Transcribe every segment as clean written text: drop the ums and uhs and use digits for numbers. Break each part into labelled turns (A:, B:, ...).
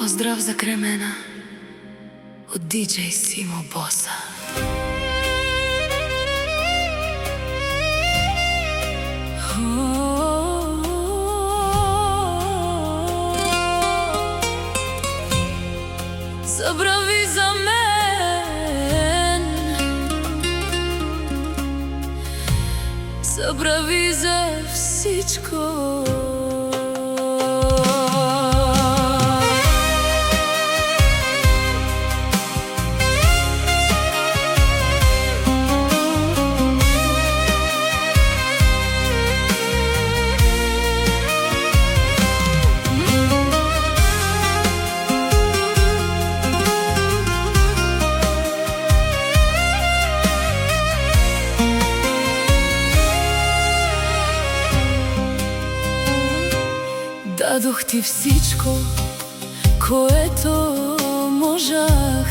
A: Поздрав за Кремена од DJ Simo Bossa. Забрави за мен, забрави за всичко. Дадох ти всичко, което можах,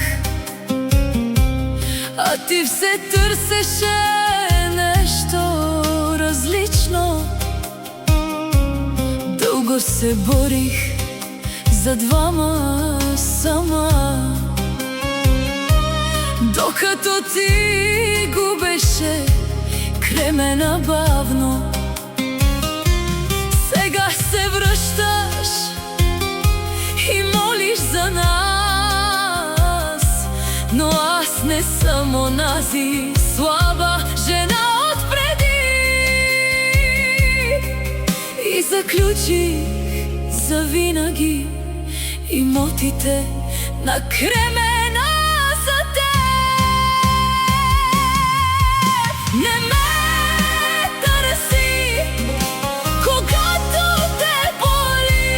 A: а ти все търсеше нещо различно. Дълго се борих за двама сама, докато ти губеше Кремена бавно. Сега се връщаш и молиш за нас, но аз не съм онази слаба жена отпреди. И заключих завинаги имотите на Кремена за теб. Не ме търси, когато те боли.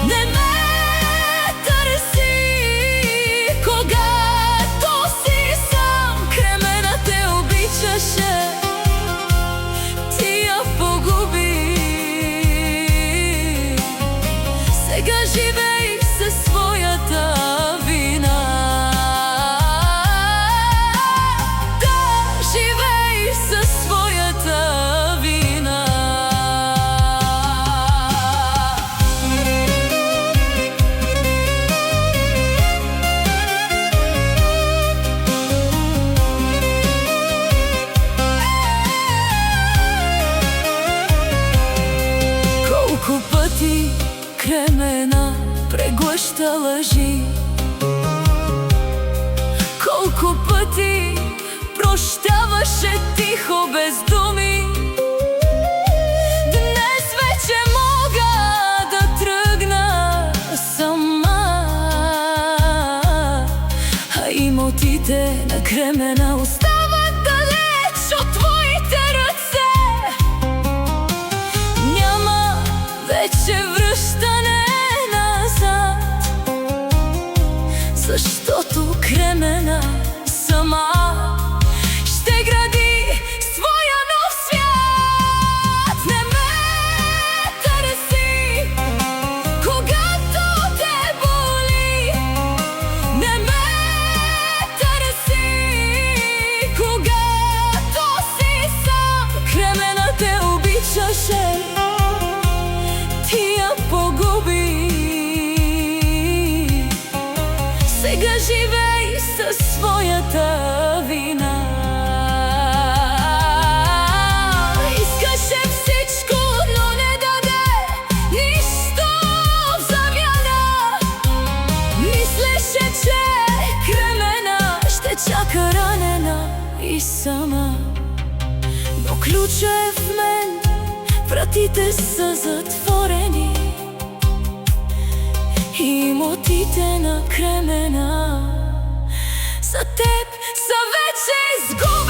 A: Не ме търси, когато си сам. Кремена те обичаше, ти я погуби. Сега живей със своята вина. Да, живей със своята вина. Колко пъти Кремена преглъща лъжи, колко пъти прощаваше тихо без думи. Днес вече мога да тръгна сама, а имотите на Кремена остават далеч от твоите ръце. Няма вече връщане назад, защото Кремена сама ще гради своя нов свят. Не ме търси, когато те боли. Не ме търси, когато си сам. Кремена те обичаше, ти я погуби. Сега живей със своята вина. Искаше всичко, но не даде нищо в замяна. Мислеше, че Кремена ще чака ранена и сама. Но ключът е в мен, вратите са затворени. Имотите на Кремена за теб са вече изгубени.